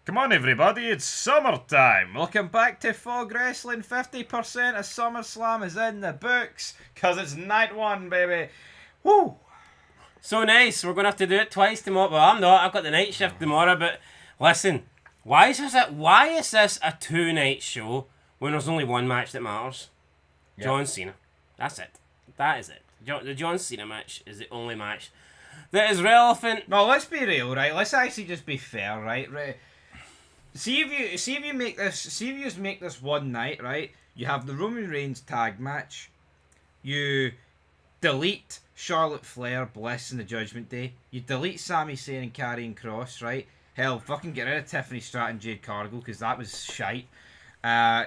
Come on, everybody, it's summertime. Welcome back to Fog Wrestling. 50% of Summerslam is in the books, because it's night one, baby. Woo! So nice. We're going to have to do it twice tomorrow. Well, I'm not. I've got the night shift tomorrow, but listen, why is this a two-night show when there's only one match that matters? Yep. John Cena. That's it. That is it. The John Cena match is the only match that is relevant. No, let's be real, right? Let's actually just be fair, right? See if you make this one night, right? You have the Roman Reigns tag match. You delete Charlotte Flair, Bliss, and the Judgment Day. You delete Sami Zayn and Karrion Kross, right? Hell, fucking get rid of Tiffany Stratton and Jade Cargill, because that was shite.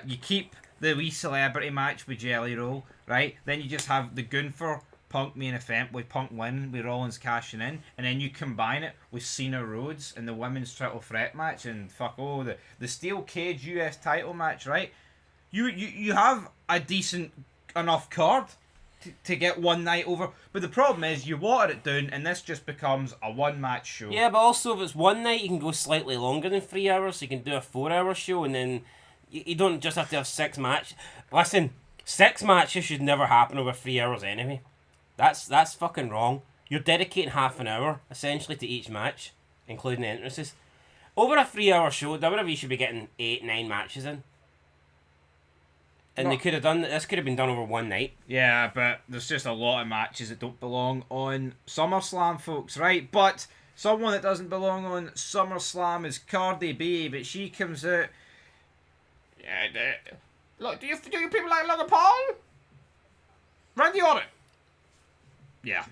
You keep the wee celebrity match with Jelly Roll, right? Then you just have the Gunther Punk main event with Punk winning, with Rollins cashing in, and then you combine it with Cena Rhodes in the women's triple threat match, and the steel cage US title match, right? You have a decent enough card to get one night over, but the problem is you water it down, and this just becomes a one match show. Yeah, but also if it's one night, you can go slightly longer than 3 hours. So you can do a 4-hour show, and then you don't just have to have 6 matches. Listen, 6 matches should never happen over 3 hours anyway. That's fucking wrong. You're dedicating half an hour, essentially, to each match, including the entrances. Over a 3-hour show, WWE should be getting 8-9 matches in. And they could have done this. Could have been done over one night. Yeah, but there's just a lot of matches that don't belong on SummerSlam, folks, right? But someone that doesn't belong on SummerSlam is Cardi B, but she comes out. Yeah, look, do you people like Logan Paul? Randy Orton. Yeah.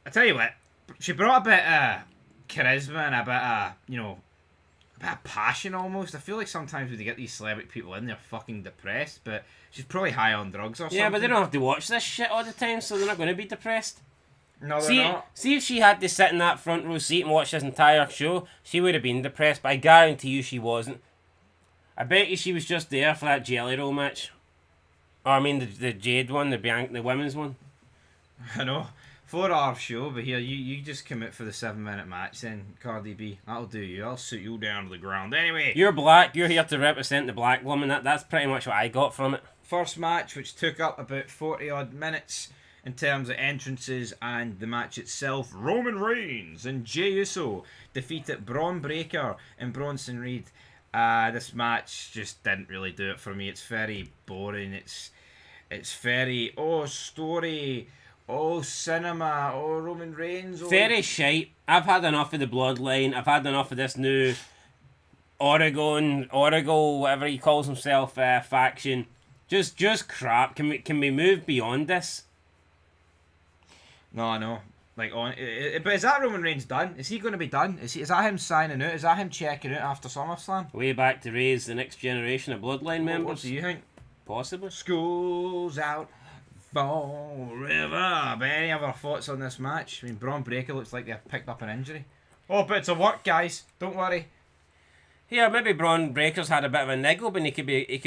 I tell you what, she brought a bit of charisma and a bit of, a bit of passion almost. I feel like sometimes when they get these celebrity people in, they're fucking depressed, but she's probably high on drugs or something. Yeah, but they don't have to watch this shit all the time, so they're not going to be depressed. No, they're not. See if she had to sit in that front row seat and watch this entire show, she would have been depressed, but I guarantee you she wasn't. I bet you she was just there for that Jelly Roll match. Or I mean the Jade one, the women's one. I know. 4-hour show, but here, you just commit for the 7-minute match then, Cardi B. That'll do you. I'll sit you down to the ground. Anyway. You're black. You're here to represent the black woman. That's pretty much what I got from it. First match, which took up about 40-odd minutes in terms of entrances and the match itself. Roman Reigns and Jey Uso defeated Braun Breaker and Bronson Reed. This match just didn't really do it for me. It's very boring. It's very, story... Oh, cinema. Oh, Roman Reigns. Oh. Very shite. I've had enough of the bloodline. I've had enough of this new Oregon, whatever he calls himself, faction. Just crap. Can we move beyond this? No, I know. But is that Roman Reigns done? Is he going to be done? Is that him signing out? Is that him checking out after SummerSlam? Way back to raise the next generation of bloodline members. What do you think? Possibly. School's out. Forever. But any other thoughts on this match? I mean, Braun Breaker looks like they picked up an injury. Oh, but it's a work, guys. Don't worry. Yeah, maybe Braun Breaker's had a bit of a niggle, but he could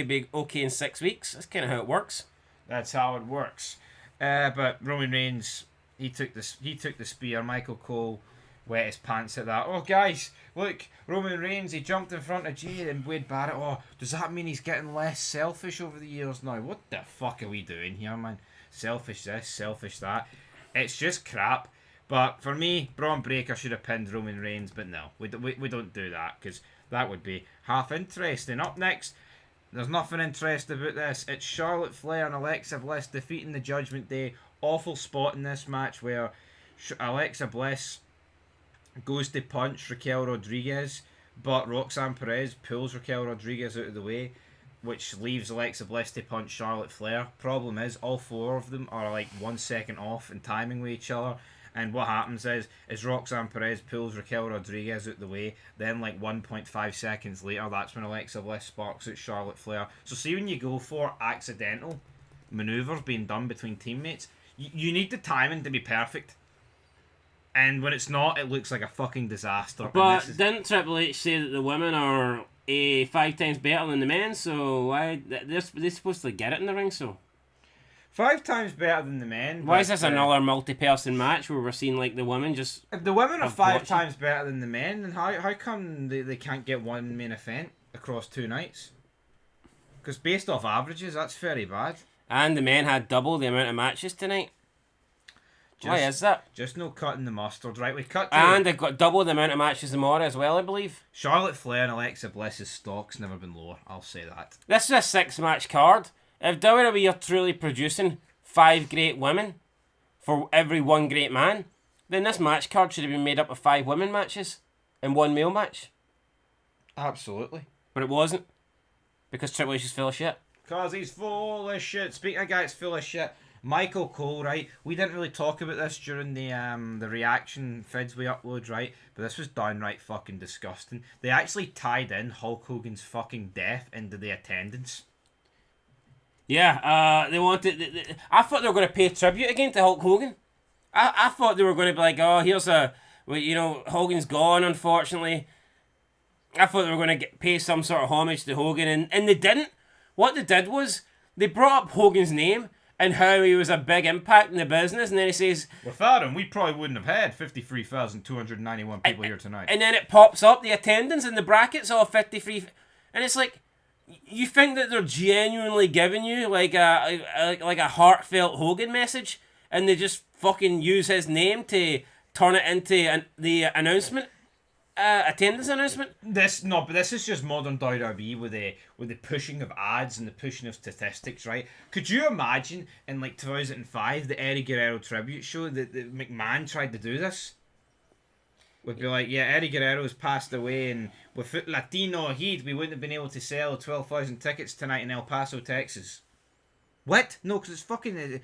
be okay in 6 weeks. That's kind of how it works. That's how it works. But Roman Reigns, he took the spear. Michael Cole wet his pants at that. Oh, guys, look, Roman Reigns, he jumped in front of Jey and Wade Barrett. Oh, does that mean he's getting less selfish over the years now? What the fuck are we doing here, man? Selfish this, selfish that. It's just crap. But for me, Braun Breaker should have pinned Roman Reigns, but no, we don't do that, because that would be half interesting. Up next, there's nothing interesting about this. It's Charlotte Flair and Alexa Bliss defeating the Judgment Day. Awful spot in this match where Alexa Bliss goes to punch Raquel Rodriguez, but Roxanne Perez pulls Raquel Rodriguez out of the way, which leaves Alexa Bliss to punch Charlotte Flair. Problem is, all 4 of them are like 1 second off in timing with each other. And what happens is Roxanne Perez pulls Raquel Rodriguez out the way. Then, like 1.5 seconds later, that's when Alexa Bliss sparks out Charlotte Flair. So, see when you go for accidental maneuvers being done between teammates, you need the timing to be perfect. And when it's not, it looks like a fucking disaster. But didn't Triple H say that the women are 5 times better than the men? So why they're supposed to get it in the ring? So 5 times better than the men. Why but, is this another multi-person match where we're seeing like the women just? If the women are I've 5 watched times better than the men, then how come they can't get one main event across 2 nights? Because based off averages, that's very bad. And the men had double the amount of matches tonight. Why is that? Just no cutting the mustard, right? We cut to And they've got double the amount of matches tomorrow as well, I believe. Charlotte Flair and Alexa Bliss's stock's never been lower. I'll say that. This is a 6-match card. If WWE are truly producing 5 great women for every 1 great man, then this match card should have been made up of 5 women matches and 1 male match. Absolutely. But it wasn't. Because Triple H is full of shit. Because he's full of shit. Speaking of guys full of shit, Michael Cole, right? We didn't really talk about this during the reaction vids we upload, right? But this was downright fucking disgusting. They actually tied in Hulk Hogan's fucking death into the attendance. Yeah, they wanted. I thought they were going to pay tribute again to Hulk Hogan. I thought they were going to be like, oh, here's Hogan's gone, unfortunately. I thought they were going to pay some sort of homage to Hogan, and they didn't. What they did was they brought up Hogan's name and how he was a big impact in the business, and then he says, without him, we probably wouldn't have had 53,291 people here tonight. And then it pops up the attendance in the brackets of 53, and it's like, you think that they're genuinely giving you like a heartfelt Hogan message, and they just fucking use his name to turn it into the announcement, attendance announcement. But this is just modern WWE with the pushing of ads and the pushing of statistics, right? Could you imagine in like 2005 the Eddie Guerrero tribute show that McMahon tried to do this? Would be like, yeah, Eddie Guerrero's passed away, and with Latino heat, we wouldn't have been able to sell 12,000 tickets tonight in El Paso, Texas. What? No, because it's fucking. It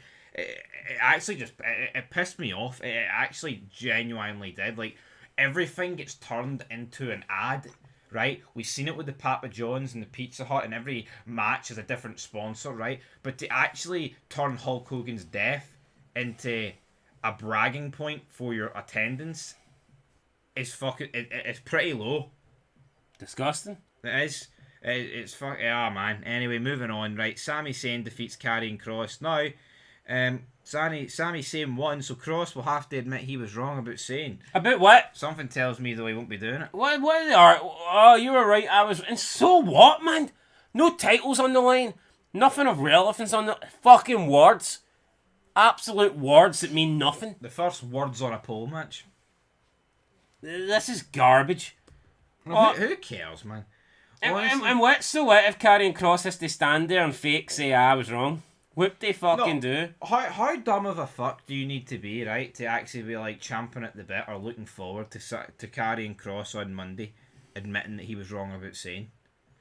actually just it pissed me off. It actually genuinely did. Like, everything gets turned into an ad, right? We've seen it with the Papa John's and the Pizza Hut, and every match is a different sponsor, right? But to actually turn Hulk Hogan's death into a bragging point for your attendance is fucking. It's pretty low. Disgusting. It is. It's fucking. Ah, man. Anyway, moving on. Right, Sami Zayn defeats Karrion Kross. Now, Sami Zayn won, so Kross will have to admit he was wrong about Zayn. About what? Something tells me though he won't be doing it. What are? Oh, you were right. I was. And so what, man? No titles on the line. Nothing of relevance on the fucking words. Absolute words that mean nothing. The first words on a pole match. This is garbage. Who cares, man? And what's so what if Karrion Kross has to stand there and fake say I was wrong? What they fucking do? How dumb of a fuck do you need to be, right, to actually be like champing at the bit or looking forward to Karrion Kross on Monday, admitting that he was wrong about saying?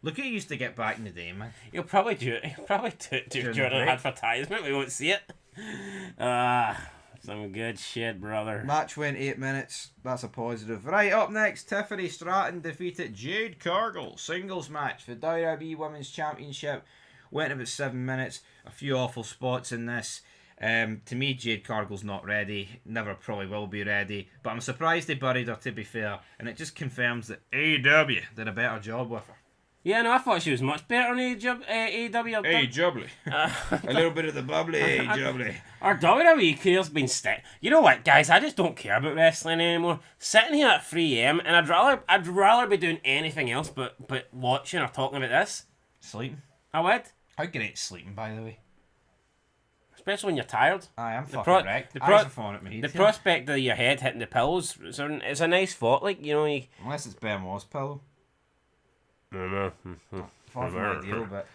Look who used to get back in the day, man. He'll probably do it during an advertisement. We won't see it. Some good shit, brother. Match went 8 minutes. That's a positive. Right, up next, Tiffany Stratton defeated Jade Cargill. Singles match for WWE Women's Championship. Went about 7 minutes. A few awful spots in this. To me, Jade Cargill's not ready. Never probably will be ready. But I'm surprised they buried her, to be fair. And it just confirms that AEW did a better job with her. Yeah, no, I thought she was much better on AEW. Hey, jubbly. A little bit of the bubbly, hey, jubbly. Our WWE career's been You know what, guys? I just don't care about wrestling anymore. Sitting here at 3 a.m. and I'd rather be doing anything else but watching or talking about this. Sleeping. I would. How great sleeping, by the way. Especially when you're tired. I am fucking wrecked. Eyes are falling at me. The prospect of your head hitting the pillows is a nice thought. Like, you know, unless it's Benoit's pillow. No. Far from ideal, but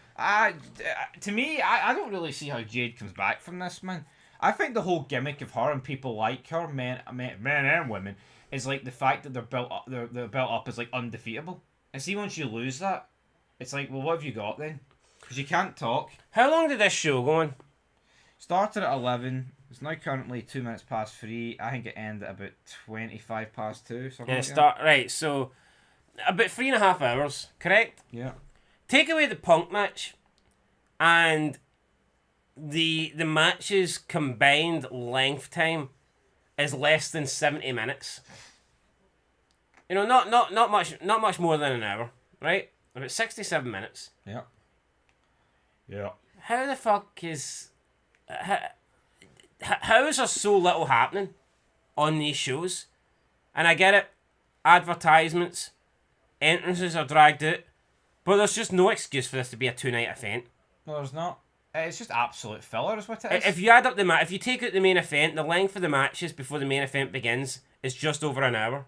to me, I don't really see how Jade comes back from this, man. I think the whole gimmick of her and people like her, men and women, is like the fact that they're built up as like undefeatable. And see, once you lose that, it's like, well, what have you got then? Because you can't talk. How long did this show go on? Started at 11. It's now currently 2 minutes past 3. I think it ended at about 25 past 2. Something like that. Right, so about 3.5 hours, correct? Yeah. Take away the Punk match, and the match's combined length time is less than 70 minutes. You know, not much more than an hour, right? About 67 minutes. Yeah. Yeah. How the fuck is How is there so little happening on these shows? And I get it, advertisements, entrances are dragged out, but there's just no excuse for this to be a 2-night event. No, there's not. It's just absolute filler, is what it is. If you add up if you take out the main event, the length of the matches before the main event begins is just over an hour.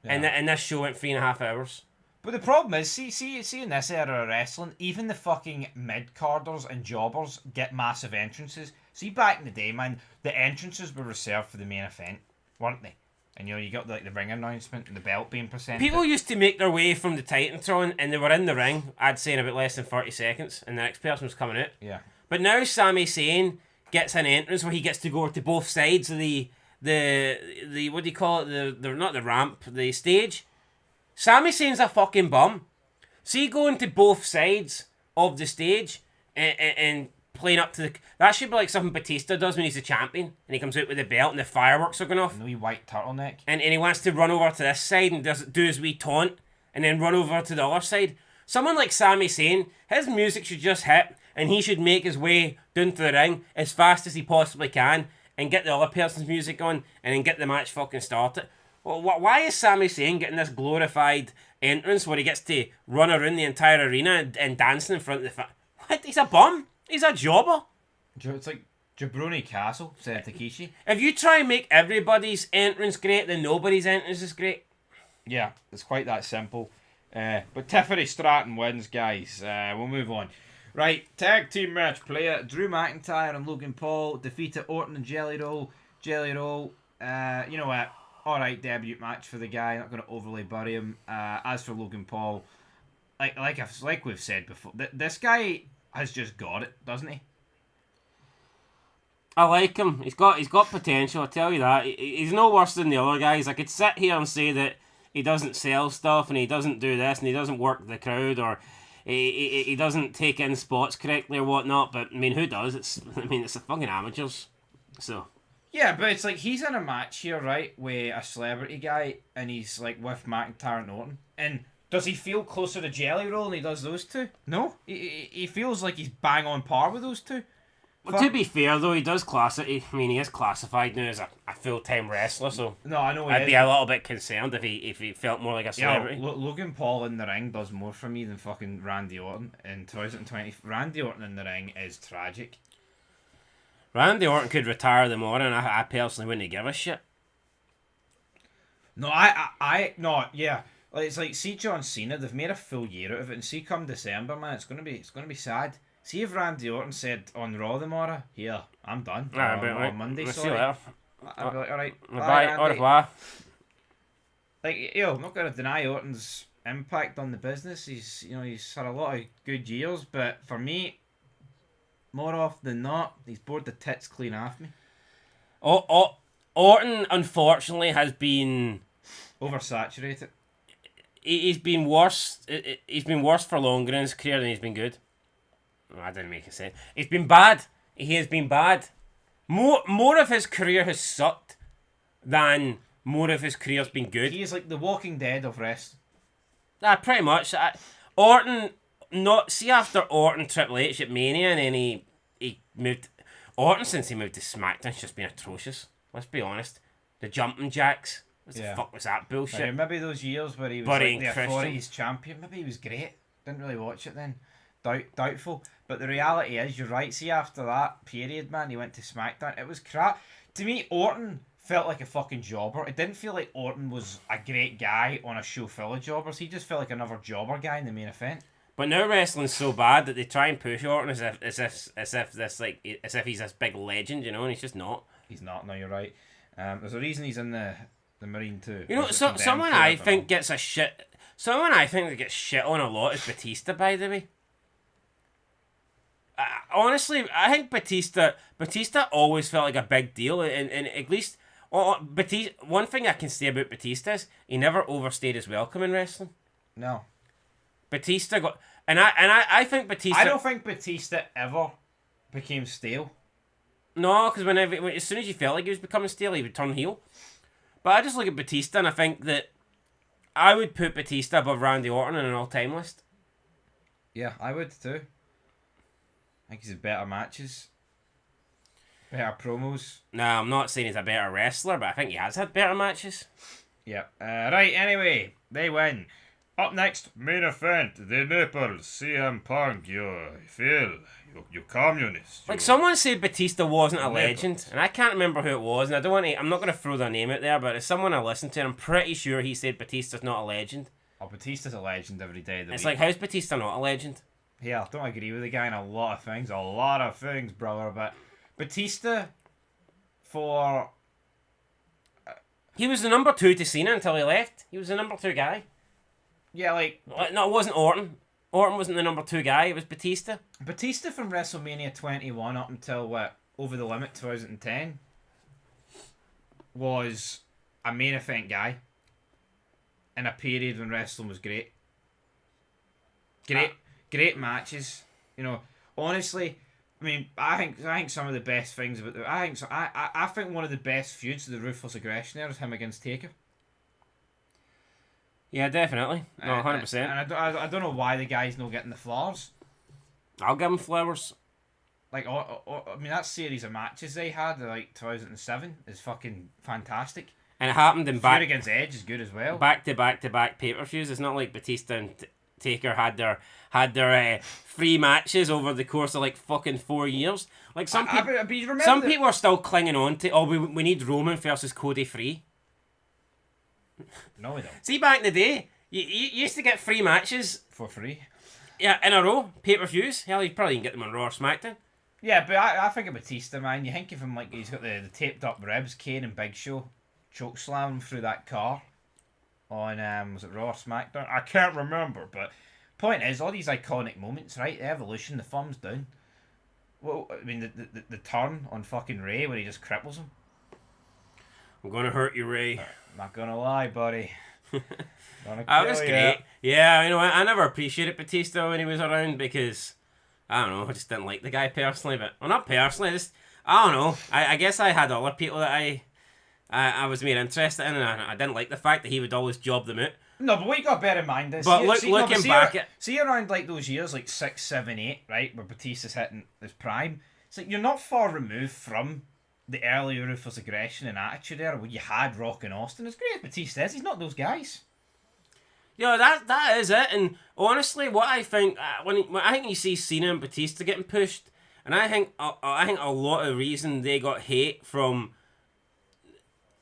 Yeah. And this show went 3.5 hours. But the problem is, see in this era of wrestling, even the fucking mid-carders and jobbers get massive entrances. See, back in the day, man, the entrances were reserved for the main event, weren't they? And you got the ring announcement and the belt being presented. People used to make their way from the Titantron and they were in the ring, I'd say in about less than 30 seconds, and the next person was coming out. Yeah. But now Sami Zayn gets an entrance where he gets to go to both sides of the what do you call it? The not the ramp, the stage. Sami Zayn's a fucking bum. See, going to both sides of the stage and playing up to the... That should be like something Batista does when he's a champion and he comes out with the belt and the fireworks are going off. And the wee white turtleneck. And he wants to run over to this side and do his wee taunt and then run over to the other side. Someone like Sami Zayn, his music should just hit and he should make his way down to the ring as fast as he possibly can and get the other person's music on and then get the match fucking started. Well, why is Sami Zayn getting this glorified entrance where he gets to run around the entire arena and dancing in front of the... What? He's a bum. He's a jobber. It's like Jabroni Castle, said Takeshi. If you try and make everybody's entrance great, then nobody's entrance is great. Yeah, it's quite that simple. But Tiffany Stratton wins, guys. We'll move on. Right, tag team match player. Drew McIntyre and Logan Paul defeated Orton and Jelly Roll. Jelly Roll, you know what? Alright, debut match for the guy. Not going to overly bury him. As for Logan Paul, like we've said before, this guy has just got it, doesn't he? I like him. He's got potential. I tell you that. He's no worse than the other guys. I could sit here and say that he doesn't sell stuff and he doesn't do this and he doesn't work the crowd or he doesn't take in spots correctly or whatnot. But I mean, who does? It's the fucking amateurs. So. Yeah, but it's like he's in a match here, right, with a celebrity guy, and he's like with McIntyre and Orton. And does he feel closer to Jelly Roll than he does those two? No, he feels like he's bang on par with those two. Well, to be fair though, he is classified now as a full-time wrestler, so no, I know I'd be a little bit concerned if he felt more like a celebrity. Yeah, Logan Paul in the ring does more for me than fucking Randy Orton in 2020. Randy Orton in the ring is tragic. Randy Orton could retire tomorrow, and I personally wouldn't give a shit. No, yeah. Like, it's like, see John Cena, they've made a full year out of it, and see come December, man, it's gonna be sad. See if Randy Orton said on Raw tomorrow, here, I'm done. On Monday, sorry. I'd be like, alright, bye, au revoir. Like, I'm not gonna deny Orton's impact on the business. He's had a lot of good years, but for me, more often than not, he's bored the tits clean off me. Orton, unfortunately, has been oversaturated. He's been worse. He's been worse for longer in his career than he's been good. Oh, that didn't make a sense. He's been bad. He has been bad. More of his career has sucked than more of his career's been good. He is like the Walking Dead of wrestling. Pretty much. Orton. After Orton Triple H at Mania and then he moved... Orton since he moved to SmackDown's just been atrocious. Let's be honest. The jumping jacks. What the fuck was that bullshit? Maybe those years where he was like the authorities champion. Maybe he was great. Didn't really watch it then. Doubtful. But the reality is, you're right. See, after that period, man, he went to SmackDown. It was crap. To me, Orton felt like a fucking jobber. It didn't feel like Orton was a great guy on a show full of jobbers. He just felt like another jobber guy in the main event. But now wrestling's so bad that they try and push Orton as if he's this big legend, and he's just not. He's not. No, you're right. There's a reason he's in the Marine too. Someone I think that gets shit on a lot is Batista. By the way, honestly, I think Batista always felt like a big deal, and at least Batista. One thing I can say about Batista is he never overstayed his welcome in wrestling. No. Batista got... And I think Batista... I don't think Batista ever became stale. No, because as soon as you felt like he was becoming stale, he would turn heel. But I just look at Batista and I think that I would put Batista above Randy Orton on an all-time list. Yeah, I would too. I think he's had better matches. Better promos. No, I'm not saying he's a better wrestler, but I think he has had better matches. Yep. Right, anyway, they win. Up next, main event, the Naples, CM Punk, you fail, you communist. Like, someone said Batista wasn't a Naples. legend, and I can't remember who it was, and I'm not going to throw their name out there, but it's someone I listened to, and I'm pretty sure he said Batista's not a legend. Oh, Batista's a legend every day of the It's week. like, how's Batista not a legend? Yeah, I don't agree with the guy in a lot of things, brother, but Batista, for... He was the number 2 to Cena until he left. He was the number 2 guy. Yeah, like... No, it wasn't Orton. Orton wasn't the number 2 guy, it was Batista. Batista from WrestleMania 21 up until, Over the Limit 2010 was a main event guy in a period when wrestling was great. Great matches. You know, honestly, I mean, I think some of the best things about I think one of the best feuds of the Ruthless Aggression era is him against Taker. Yeah, definitely. No, 100%. And I don't know why the guy's not getting the flowers. I'll give him flowers. Like, I mean, that series of matches they had, like 2007, is fucking fantastic. And it happened in Feud against Edge is good as well. back to back pay-per-views. It's not like Batista and Taker had their 3 matches over the course of like fucking 4 years. Like some people are still clinging on to, we need Roman versus Cody free. No, we don't. See, back in the day, you used to get 3 matches For free. Yeah, in a row, pay-per-views. Hell, you probably can get them on Raw or SmackDown. Yeah, but I think of Batista, man. You think of him like he's got the taped up ribs, Kane and Big Show choke slam him through that car on was it Raw or SmackDown? I can't remember, but point is, all these iconic moments, right? The evolution, the thumbs down. Well, I mean, the turn on fucking Ray where he just cripples him. I'm gonna hurt you, Ray. Not gonna lie, buddy. That was great. Yeah, you know, I never appreciated Batista when he was around because, I don't know, I just didn't like the guy personally. But, well, not personally, I don't know. I guess I had other people that I was more interested in, and I didn't like the fact that he would always job them out. No, but what you got to bear in mind is... But looking back at... See around like those years, like 6, 7, 8, right, where Batista's hitting his prime, it's like you're not far removed from the early Ruthless Aggression and Attitude Era where you had Rock and Austin. As great as Batista is, he's not those guys. Yeah, that is it. And honestly, what I think when I think you see Cena and Batista getting pushed, and I think a lot of the reason they got hate from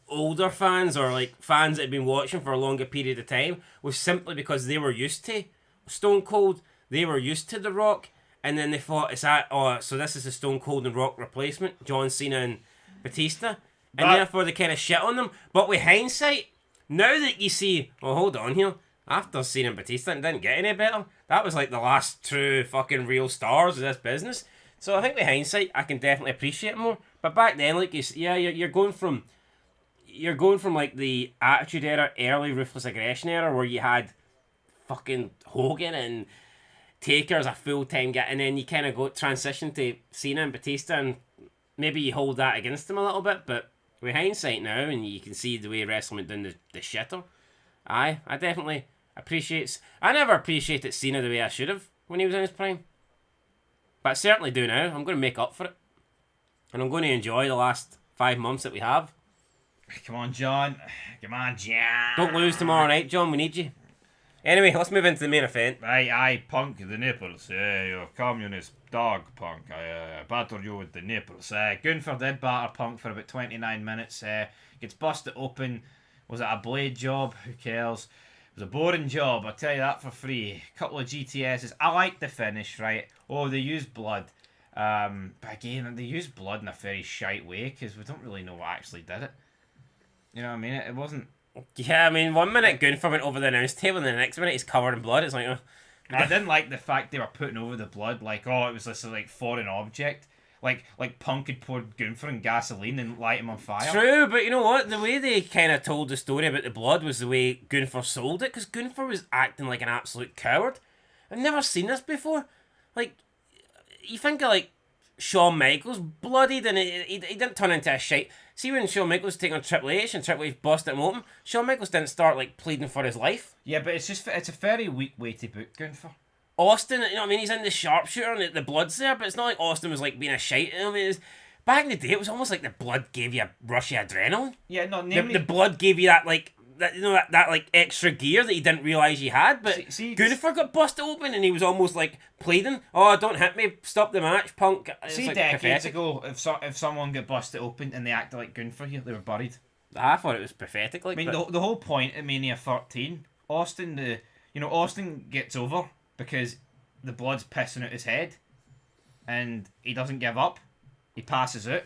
older fans or like fans that had been watching for a longer period of time was simply because they were used to Stone Cold, they were used to The Rock, and then they thought so this is a Stone Cold and Rock replacement, John Cena and Batista, and therefore they kind of shit on them. But with hindsight, now that you see, well, hold on here. After Cena and Batista, it didn't get any better. That was like the last true fucking real stars of this business. So I think with hindsight, I can definitely appreciate it more. But back then, like you're going from like the Attitude Era, early Ruthless Aggression era, where you had fucking Hogan and Taker as a full-time guy, and then you kind of transition to Cena and Batista, and maybe you hold that against them a little bit. But with hindsight now, and you can see the way wrestling went down the shitter. I definitely appreciate. I never appreciated Cena the way I should have when he was in his prime, but I certainly do now. I'm going to make up for it, and I'm going to enjoy the last 5 months that we have. Come on, John. Come on, John. Don't lose tomorrow night, John. We need you. Anyway, let's move into the main event. I Punk the nipples. You communist dog, Punk. I batter you with the nipples. Gunther did batter Punk for about 29 minutes. Gets busted open. Was it a blade job? Who cares? It was a boring job, I'll tell you that for free. A couple of GTSs. I like the finish, right? Oh, they used blood. But again, they used blood in a very shite way because we don't really know what actually did it. You know what I mean? It wasn't... Yeah, I mean, 1 minute Gunther went over the announce table and the next minute he's covered in blood. It's like... Oh. I didn't like the fact they were putting over the blood like, it was this like foreign object. Like Punk had poured Gunther in gasoline and light him on fire. True, but you know what? The way they kind of told the story about the blood was the way Gunther sold it, because Gunther was acting like an absolute coward. I've never seen this before. Like, you think of like Shawn Michaels bloodied and he didn't turn into a shite. See when Shawn Michaels was taking on Triple H and Triple H busted him open, Shawn Michaels didn't start like pleading for his life. Yeah, but it's a very weak way to book Gunther. Austin, you know what I mean? He's in the sharpshooter and the blood's there, but it's not like Austin was like being a shite. I mean, back in the day, it was almost like the blood gave you a rush of adrenaline. Yeah, no, The blood gave you that like that like extra gear that you didn't realise you had. But Gunther got busted open and he was almost like pleading, "Oh, don't hit me! Stop the match, Punk." See, like decades ago, if someone got busted open and they acted like Gunther here, they were buried. I thought it was pathetic. Like, I mean, the whole point of Mania 13, Austin gets over because the blood's pissing out his head, and he doesn't give up. He passes out.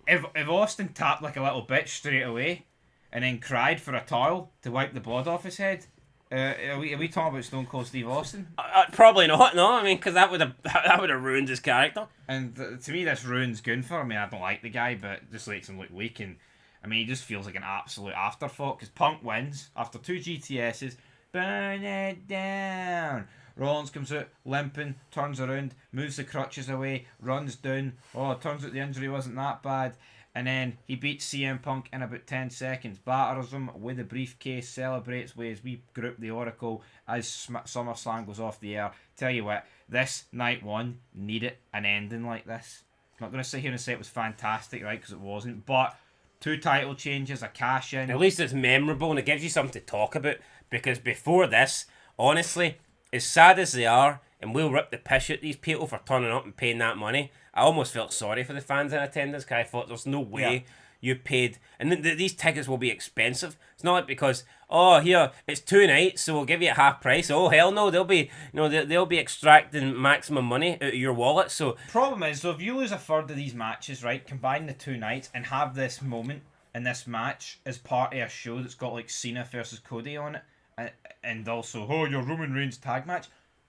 If Austin tapped like a little bitch straight away, and then cried for a towel to wipe the blood off his head, are we talking about Stone Cold Steve Austin? Probably not. No, I mean, because that would have ruined his character. And to me, this ruins Gunther. I mean, I don't like the guy, but it just makes him look weak. And I mean, he just feels like an absolute afterthought because Punk wins after 2 GTSs. Burn it down. Rollins comes out limping, turns around, moves the crutches away, runs down. Oh, it turns out the injury wasn't that bad. And then he beats CM Punk in about 10 seconds, batters him with a briefcase, celebrates with his wee group, the Oracle, as SummerSlam goes off the air. Tell you what, this night one needed an ending like this. I'm not going to sit here and say it was fantastic, right, because it wasn't, but 2 title changes, a cash in. At least it's memorable and it gives you something to talk about, because before this, honestly, as sad as they are, and we'll rip the piss out these people for turning up and paying that money, I almost felt sorry for the fans in attendance because I thought there's no way you paid, and these tickets will be expensive. It's not like because, oh, here it's 2 nights, so we'll give you it half price. Oh hell no, they'll be extracting maximum money out of your wallet. So problem is, though, if you lose a third of these matches, right, combine the 2 nights and have this moment in this match as part of a show that's got like Cena versus Cody on it, and also your Roman Reigns tag match,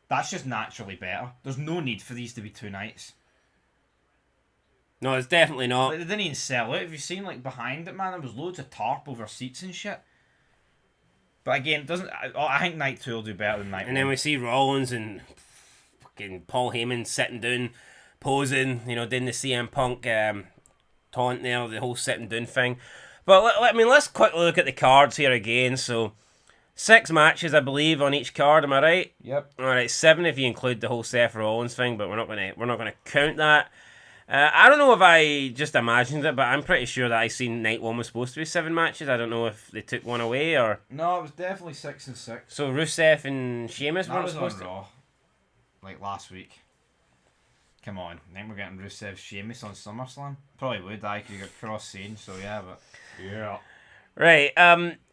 that's just naturally better. There's no need for these to be 2 nights. No, it's definitely not. Like, they didn't even sell it. Have you seen like behind it, man? There was loads of tarp over seats and shit. But again, it doesn't. I think night 2 will do better than night 1. And then we see Rollins and fucking Paul Heyman sitting down, posing, doing the CM Punk taunt there, the whole sitting down thing. But let's quickly look at the cards here again. So 6 matches, I believe, on each card. Am I right? Yep. All right, 7 if you include the whole Seth Rollins thing, but we're not gonna count that. I don't know if I just imagined it, but I'm pretty sure that I seen night 1 was supposed to be 7 matches. I don't know if they took one away or. No, it was definitely 6 and 6. So Rusev and Sheamus weren't supposed to. Raw, like last week. Come on, I think we're getting Rusev Sheamus on SummerSlam. Probably would, because you got Cross scene. So yeah, but yeah. Right.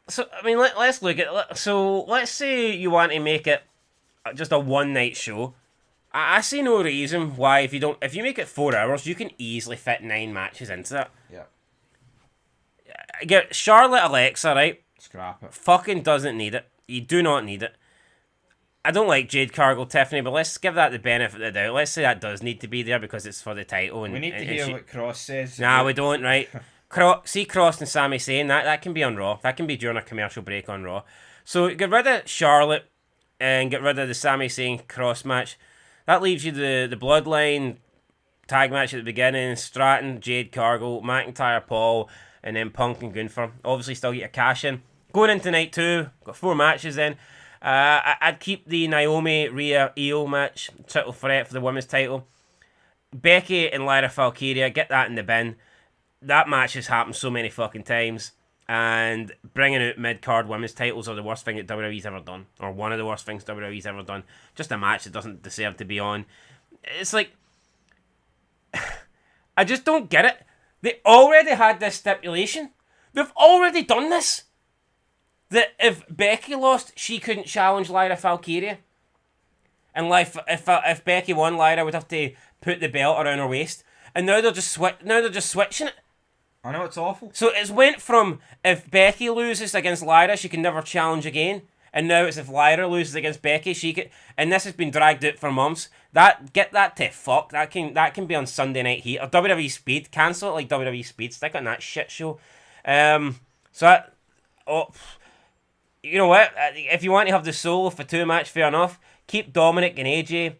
So I mean, let's look at. So let's say you want to make it just a 1 night show. I see no reason why if you make it 4 hours, you can easily fit 9 matches into that. Yeah. Get Charlotte Alexa, right? Scrap it. Fucking doesn't need it. You do not need it. I don't like Jade Cargill, Tiffany, but let's give that the benefit of the doubt. Let's say that does need to be there because it's for the title. And we need to hear what Cross says. Nah, we don't, right? Cross and Sami Zayn, that can be on Raw. That can be during a commercial break on Raw. So get rid of Charlotte and get rid of the Sami Zayn Cross match. That leaves you the Bloodline tag match at the beginning. Stratton, Jade Cargill, McIntyre, Paul, and then Punk and Gunther. Obviously still get a cash in. Going into night 2, got 4 matches then. I'd keep the Naomi, Rhea, Io match, title threat for the women's title. Becky and Lyra Valkyria, get that in the bin. That match has happened so many fucking times. And bringing out mid-card women's titles are the worst thing that WWE's ever done. Or one of the worst things WWE's ever done. Just a match that doesn't deserve to be on. It's like... I just don't get it. They already had this stipulation. They've already done this. That if Becky lost, she couldn't challenge Lyra Valkyria. And if Becky won, Lyra would have to put the belt around her waist. And now they're just switching it. I know, it's awful. So it's went from if Becky loses against Lyra, she can never challenge again. And now it's if Lyra loses against Becky, she can. And this has been dragged out for months. Get that to fuck. That can be on Sunday Night Heat or WWE Speed. Cancel it like WWE Speed. Stick it on that shit show. You know what? If you want to have the solo for 2 match, fair enough. Keep Dominic and AJ.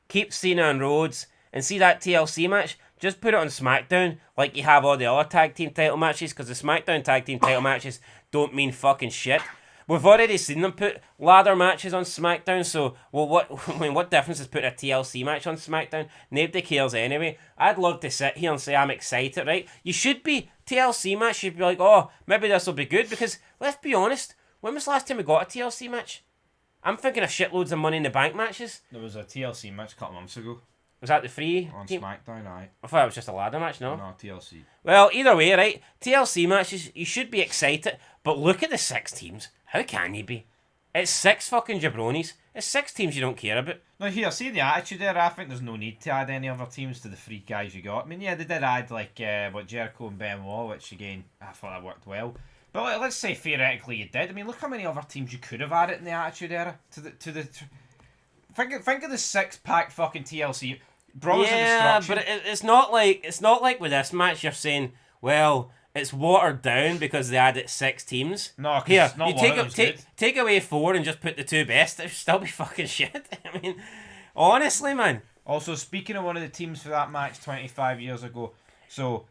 Keep Cena and Rhodes. And see that TLC match? Just put it on SmackDown like you have all the other tag team title matches, because the SmackDown tag team title matches don't mean fucking shit. we've already seen them put ladder matches on SmackDown. So, well, what difference is putting a TLC match on SmackDown? Nobody cares anyway. I'd love to sit here and say I'm excited, right? You should be. TLC match should be like, oh, maybe this will be good because let's be honest. When was the last time we got a TLC match? I'm thinking of shitloads of Money in the Bank matches. There was a TLC match a couple months ago. Was that the free on team? SmackDown? Aye. I thought it was just a ladder match, no? No, TLC. Well, either way, right? TLC matches, you should be excited, but look at the 6 teams. How can you be? It's 6 fucking jabronis. It's 6 teams you don't care about. Now here, see the attitude there. I think there's no need to add any other teams to the 3 guys you got. I mean, yeah, they did add like Jericho and Benoit, which again I thought that worked well. But let's say theoretically you did. I mean, look how many other teams you could have added in the Attitude Era think of the 6-pack fucking TLC. Brawlers of Destruction. But it's not like with this match you're saying, well, it's watered down because they added 6 teams. No, here it's not you take away 4 and just put the 2 best. It'd still be fucking shit. I mean, honestly, man. Also, speaking of one of the teams for that match 25 years ago, so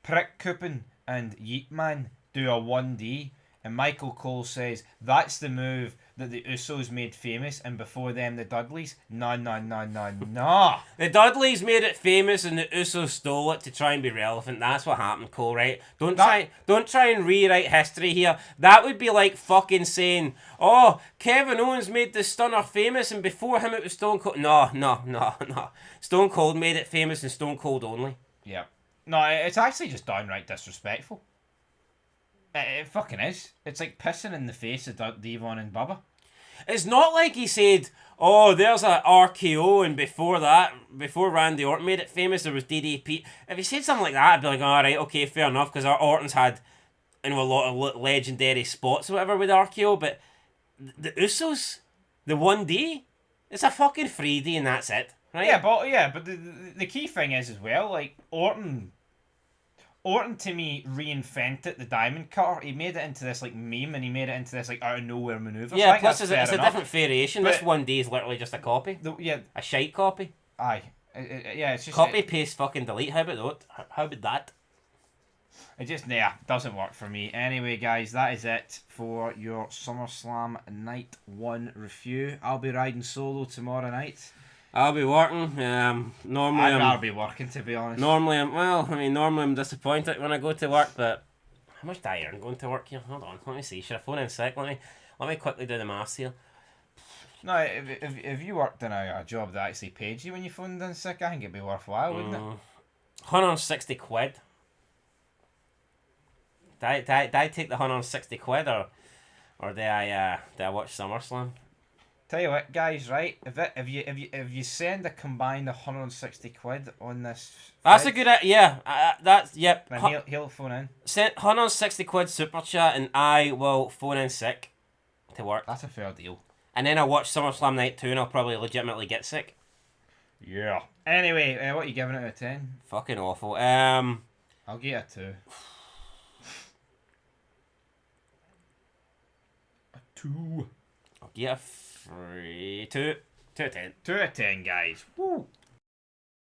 Prick Coupon and Yeetman do a 1D, and Michael Cole says that's the move that the Usos made famous, and before them the Dudleys. No. The Dudleys made it famous, and the Usos stole it to try and be relevant. That's what happened, Cole. Right? Don't try and rewrite history here. That would be like fucking saying, "Oh, Kevin Owens made the Stunner famous, and before him it was Stone Cold." No. Stone Cold made it famous, and Stone Cold only. Yeah. No, it's actually just downright disrespectful. It fucking is. It's like pissing in the face of Devon and Bubba. It's not like he said, oh, there's a RKO, and before Randy Orton made it famous, there was DDP. If he said something like that, I'd be like, alright, okay, fair enough, because Orton's had a lot of legendary spots or whatever with RKO, but the Usos, the 1D, it's a fucking 3D and that's it, right? Yeah, but the key thing is as well, like, Orton to me reinvented the diamond cutter. He made it into this like meme, and he made it into this like out of nowhere maneuver. Yeah, plus it's a different variation. But this 1D is literally just a copy. A shite copy. Aye. It's just copy, paste, fucking delete. How about that? It just doesn't work for me. Anyway, guys, that is it for your SummerSlam Night 1 review. I'll be riding solo tomorrow night. I'll be working. Normally I'll be working, to be honest. Normally I'm disappointed when I go to work, but how much do I earn going to work here? Hold on, let me see. Should I phone in sick? Let me quickly do the maths here. No, if you worked in a job that actually paid you when you phoned in sick, I think it'd be worthwhile, wouldn't it? 160 quid. Did I take the 160 quid or did I watch SummerSlam? Tell you what, guys, right? If you send a combined 160 quid on this, that's a good yeah. That's yep. Then he'll phone in. Send 160 quid super chat, and I will phone in sick to work. That's a fair deal. And then I'll watch SummerSlam Night 2, and I'll probably legitimately get sick. Yeah. Anyway, what are you giving it out of 10? Fucking awful. I'll give it a 2. A 2. I'll give it a 3. 2 out of 10. 2 out of 10, guys. Woo.